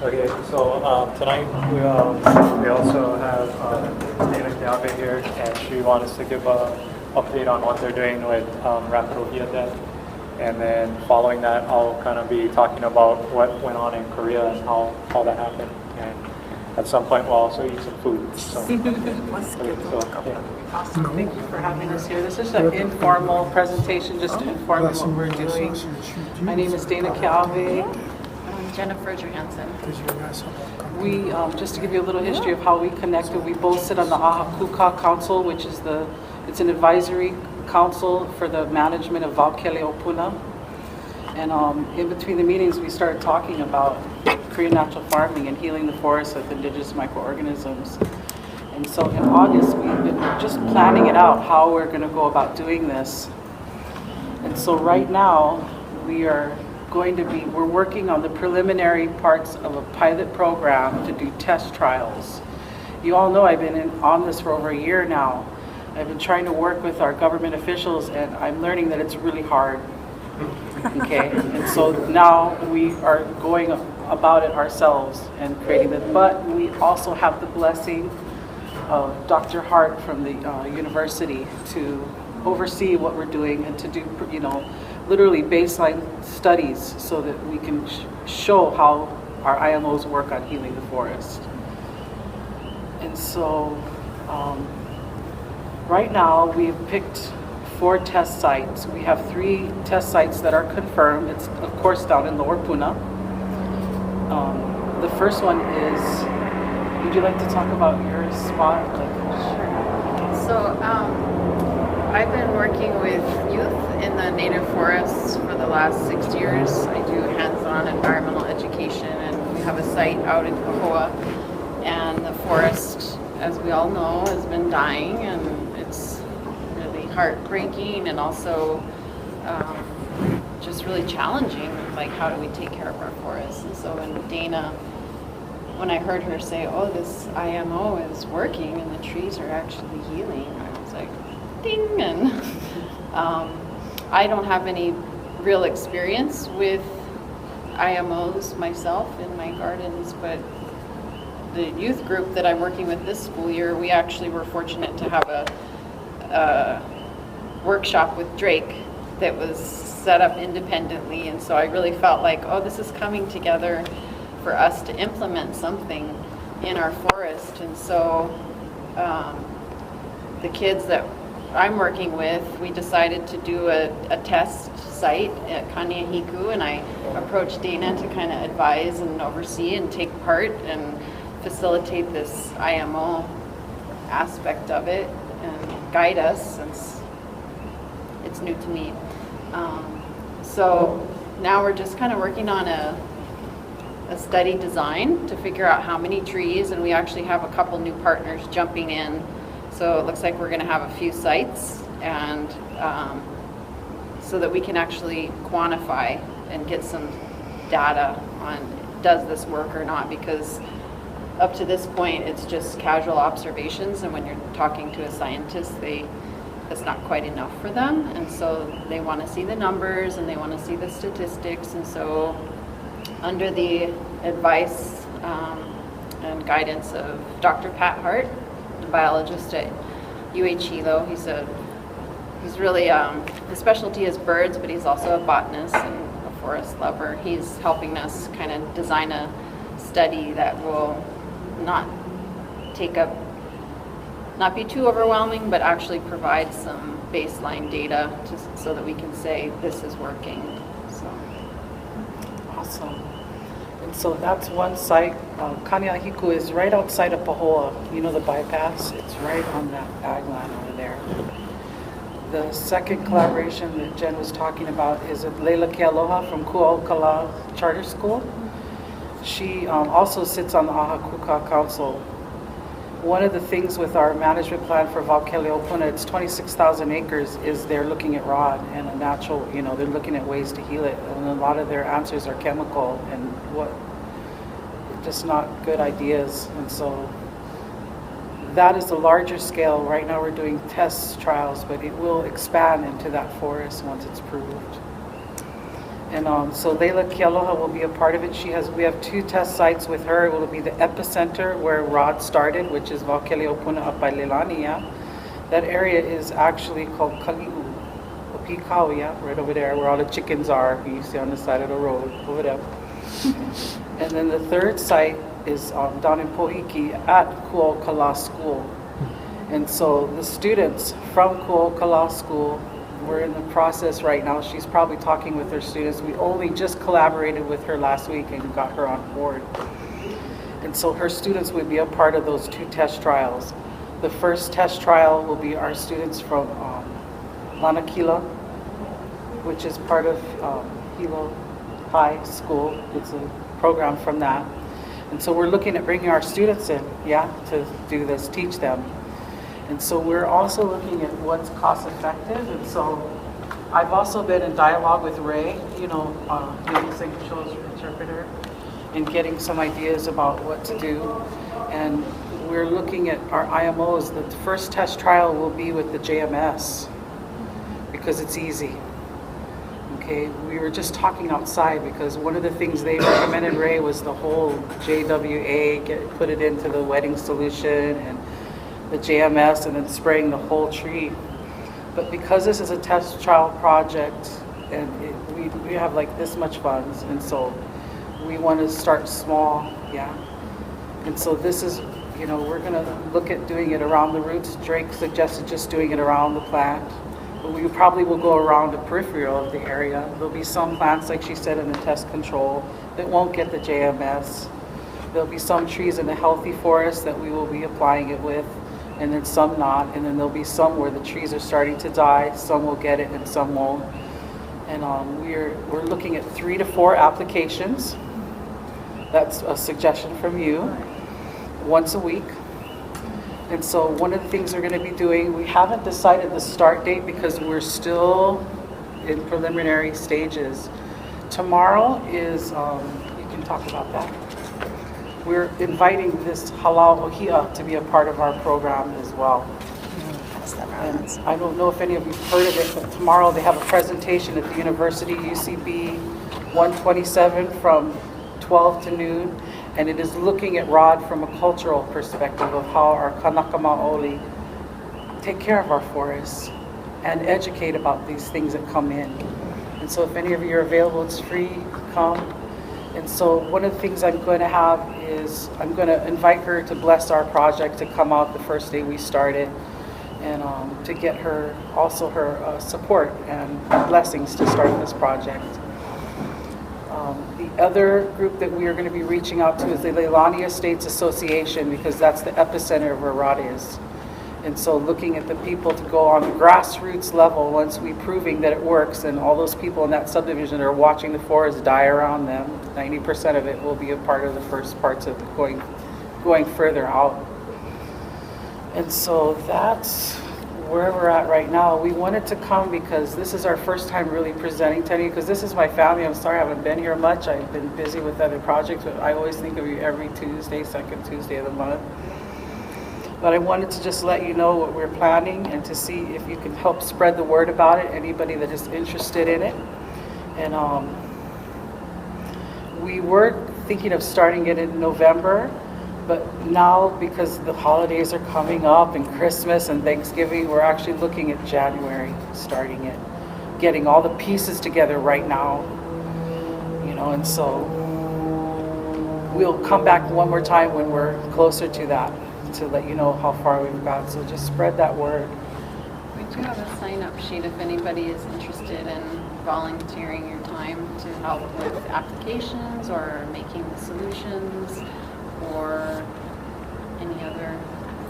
Okay, so tonight we also have Dana Kiabe here, and she wants us to give a update on what they're doing with rapid ohia death. And then following that, I'll kind of be talking about what went on in Korea and how that happened. And at some point, we'll also eat some food. So, yeah. Awesome. Thank you for having us here. This is an informal presentation just to inform you what we're doing. My name is Dana Kiabe. Jennifer Johansson. We, just to give you a little history of how we connected, we both sit on the Aha Kuka Council, which is it's an advisory council for the management of Vaukele Opuna. And in between the meetings, we started talking about Korean natural farming and healing the forest with indigenous microorganisms. And so in August, we've been just planning it out, how we're going to go about doing this. And so right now, we're working on the preliminary parts of a pilot program to do test trials. You all know I've been on this for over a year now. I've been trying to work with our government officials, and I'm learning that it's really hard. Okay, and so now we are going about it ourselves and creating it. But we also have the blessing of Dr. Hart from the university to oversee what we're doing and to do, literally baseline studies so that we can show how our IMOs work on healing the forest. And so right now we've picked 4 test sites. We have 3 test sites that are confirmed. It's of course down in Lower Puna. The first one is, would you like to talk about your spot? Sure. So I've been working with youth in the native forests for the last 6 years. I do hands-on environmental education, and we have a site out in Pahoa. And the forest, as we all know, has been dying, and it's really heartbreaking and also just really challenging. Like, how do we take care of our forests? And so when I heard her say, oh, this IMO is working and the trees are actually healing, I was like, ding. And I don't have any real experience with IMOs myself in my gardens, but the youth group that I'm working with this school year, we actually were fortunate to have a workshop with Drake that was set up independently, and so I really felt like, oh, this is coming together for us to implement something in our forest. And so the kids that I'm working with, we decided to do a test site at Kanyahiku, and I approached Dana to kind of advise and oversee and take part and facilitate this IMO aspect of it and guide us, since it's new to me. So now we're just kind of working on a study design to figure out how many trees, and we actually have a couple new partners jumping in. So it looks like we're going to have a few sites, and so that we can actually quantify and get some data on does this work or not, because up to this point it's just casual observations, and when you're talking to a scientist, that's not quite enough for them, and so they want to see the numbers and they want to see the statistics. And so under the advice and guidance of Dr. Pat Hart, a biologist at UH Hilo, he's really, his specialty is birds, but he's also a botanist and a forest lover. He's helping us kind of design a study that will not be too overwhelming, but actually provide some baseline data so that we can say this is working. So Awesome. And so that's one site. Kanyahiku is right outside of Pahoa. You know the bypass? It's right on that ag land over there. The second collaboration that Jen was talking about is with Leila Kealoha from Kuaokala Charter School. She also sits on the Aha Kuka Council. One of the things with our management plan for Vaukele Opuna, it's 26,000 acres, is they're looking at rod and a natural, they're looking at ways to heal it. And a lot of their answers are chemical and just not good ideas. And so that is the larger scale. Right now we're doing test trials, but it will expand into that forest once it's proved. And so Leila Kealoha will be a part of it. We have 2 test sites with her. It will be the epicenter where Rod started, which is Vaukeleopuna up by Leilania. That area is actually called Kali'u, Opikauia, right over there where all the chickens are. You see on the side of the road over there. And then the 3rd site is down in Pohiki at Kuokala School. And so the students from Kuokala School, we're in the process right now. She's probably talking with her students. We only just collaborated with her last week and got her on board. And so her students would be a part of those 2 test trials. The first test trial will be our students from Lanakila, which is part of Hilo High School. It's a program from that. And so we're looking at bringing our students in, to do this, teach them. And so we're also looking at what's cost effective. And so I've also been in dialogue with Ray, Legal Sanctuary's interpreter, and getting some ideas about what to do. And we're looking at our IMOs. The first test trial will be with the JMS because it's easy. Okay, we were just talking outside because one of the things they recommended, Ray, was the whole JWA, put it into the wetting solution and the JMS and then spraying the whole tree. But because this is a test trial project and we have like this much funds, and so we want to start small, And so this is, we're going to look at doing it around the roots. Drake suggested just doing it around the plant. But we probably will go around the peripheral of the area. There'll be some plants, like she said, in the test control that won't get the JMS. There'll be some trees in the healthy forest that we will be applying it with, and then some not. And then there'll be some where the trees are starting to die. Some will get it and some won't. And we're looking at 3 to 4 applications. That's a suggestion from you, once a week. And so one of the things we're going to be doing, we haven't decided the start date because we're still in preliminary stages. Tomorrow is, you can talk about that. We're inviting this halal ohia to be a part of our program as well. And I don't know if any of you've heard of it, but tomorrow they have a presentation at the University, UCB 127 from 12 to noon. And it is looking at Rod from a cultural perspective of how our Kanaka Maoli take care of our forests and educate about these things that come in. And so if any of you are available, it's free, come. And so one of the things I'm going to have is I'm going to invite her to bless our project to come out the first day we started, and to get her, also her support and blessings to start this project. The other group that we are going to be reaching out to is the Leilani Estates Association, because that's the epicenter of where Rod is. And so looking at the people to go on the grassroots level, once we proving that it works, and all those people in that subdivision are watching the forest die around them, 90% of it will be a part of the first parts of going further out. And so that's where we're at right now. We wanted to come because this is our first time really presenting to you, because this is my family. I'm sorry I haven't been here much. I've been busy with other projects, but I always think of you every Tuesday, second Tuesday of the month. But I wanted to just let you know what we're planning and to see if you can help spread the word about it, anybody that is interested in it. And we were thinking of starting it in November, but now because the holidays are coming up and Christmas and Thanksgiving, we're actually looking at January starting it, getting all the pieces together right now, and so we'll come back one more time when we're closer to that to let you know how far we've got. So just spread that word. We do have a sign-up sheet if anybody is interested in volunteering your time to help with applications or making the solutions or any other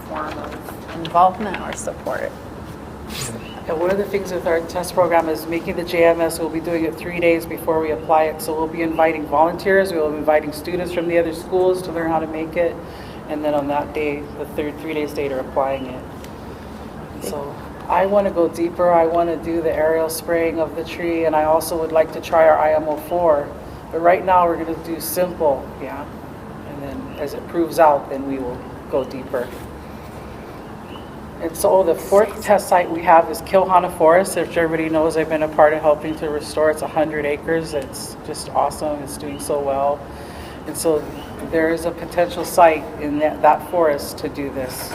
form of involvement or support. And one of the things with our test program is making the JMS. We'll be doing it 3 days before we apply it. So we'll be inviting volunteers. We'll be inviting students from the other schools to learn how to make it. And then on that day, the 3 days later, applying it. And so I want to go deeper. I want to do the aerial spraying of the tree. And I also would like to try our IMO4. But right now we're going to do simple, And then as it proves out, then we will go deeper. And so the fourth test site we have is Kilhana Forest, which everybody knows I've been a part of helping to restore. It's 100 acres. It's just awesome. It's doing so well. And so there is a potential site in that forest to do this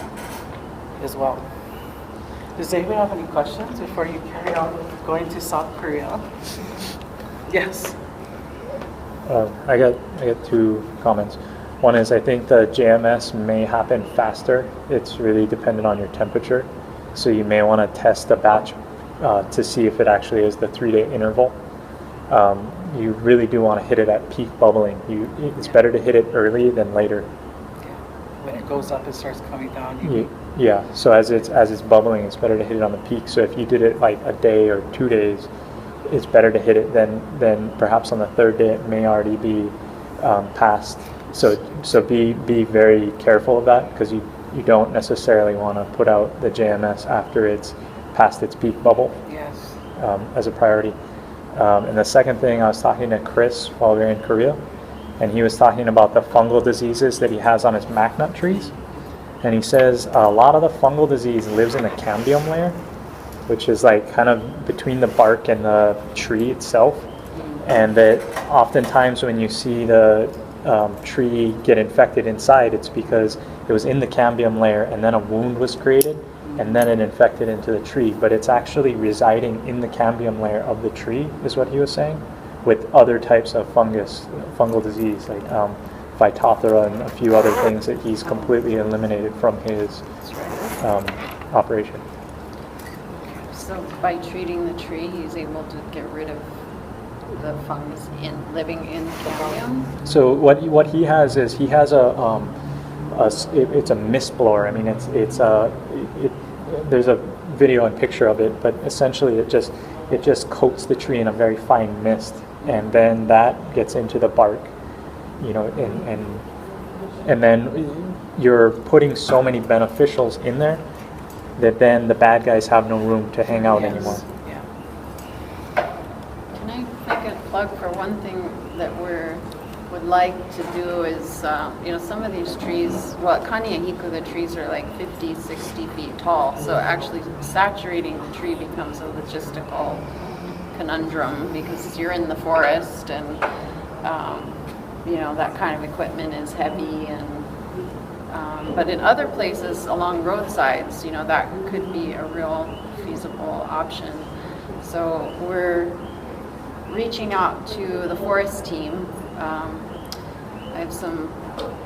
as well. Does anyone have any questions before you carry on with going to South Korea? Yes. I got two comments. One is I think the JMS may happen faster. It's really dependent on your temperature. So you may want to test a batch to see if it actually is the 3-day interval. You really do want to hit it at peak bubbling. It's better to hit it early than later. When it goes up, it starts coming down. Yeah. So as it's bubbling, it's better to hit it on the peak. So if you did it like a day or 2 days, it's better to hit it than perhaps on the third day it may already be past. So be very careful of that, because you don't necessarily want to put out the JMS after it's past its peak bubble. Yes. As a priority. And the second thing, I was talking to Chris while we were in Korea, and he was talking about the fungal diseases that he has on his macnut trees. And he says a lot of the fungal disease lives in the cambium layer, which is like kind of between the bark and the tree itself. And that oftentimes when you see the tree get infected inside, it's because it was in the cambium layer and then a wound was created and then it infected into the tree. But it's actually residing in the cambium layer of the tree, is what he was saying, with other types of fungal disease, like Phytophthora and a few other things that he's completely eliminated from his operation. So by treating the tree, he's able to get rid of the fungus living in cambium? So what he has is he has it's a mist blower. I mean, there's a video and picture of it, but essentially it just coats the tree in a very fine mist, and then that gets into the bark, and then you're putting so many beneficials in there that then the bad guys have no room to hang out anymore. Can I make a plug for one thing that would like to do is, some of these trees, Kanehiko, the trees are like 50, 60 feet tall. So actually saturating the tree becomes a logistical conundrum, because you're in the forest and, that kind of equipment is heavy. But in other places along roadsides, that could be a real feasible option. So we're reaching out to the forest team. I have some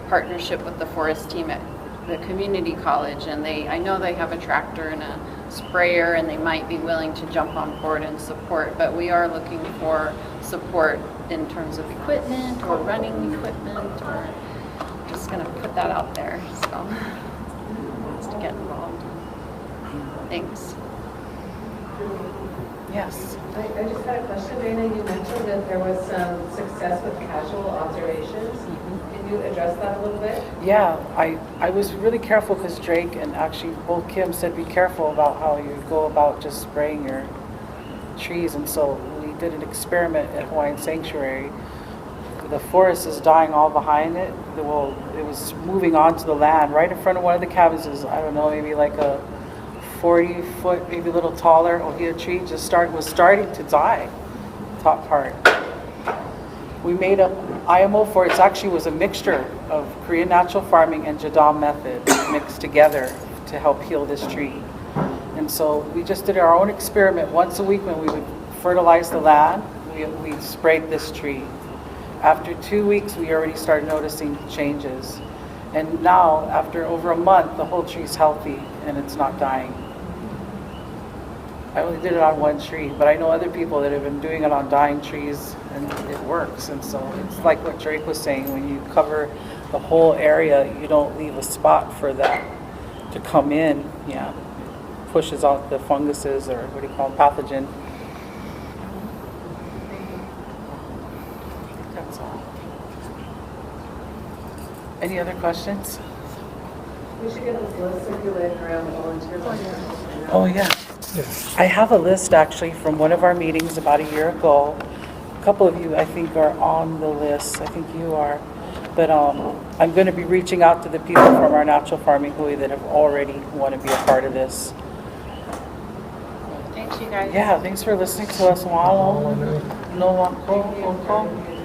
partnership with the forest team at the community college, and I know they have a tractor and a sprayer, and they might be willing to jump on board and support, but we are looking for support in terms of equipment or running equipment, or just going to put that out there, so let's get involved. Thanks. Yes. I just had a question, Raina. You mentioned that there was some success with casual observations. Can you address that a little bit? Yeah, I was really careful, because Drake and actually both Kim said be careful about how you go about just spraying your trees. And so we did an experiment at Hawaiian Sanctuary. The forest is dying all behind it. It was moving onto the land right in front of one of the cabins. Is, I don't know, maybe like a 40-foot, maybe a little taller ohia tree was starting to die, top part. We made an IMO for it. It actually was a mixture of Korean natural farming and Jadam method mixed together to help heal this tree. And so we just did our own experiment once a week. When we would fertilize the land, we sprayed this tree. After 2 weeks, we already started noticing changes. And now, after over a month, the whole tree's healthy and it's not dying. I only did it on one tree, but I know other people that have been doing it on dying trees, and it works. And so it's like what Drake was saying, when you cover the whole area, you don't leave a spot for that to come in. Yeah, pushes out the funguses, or what do you call them, pathogen. That's all. Any other questions? We should get this list circulated around the volunteers. Oh, yeah. I have a list actually from one of our meetings about a year ago. A couple of you, I think, are on the list. I think you are. But I'm going to be reaching out to the people from our natural farming hui that have already want to be a part of this. Thanks, you guys. Yeah, thanks for listening to us. Mahalo. No,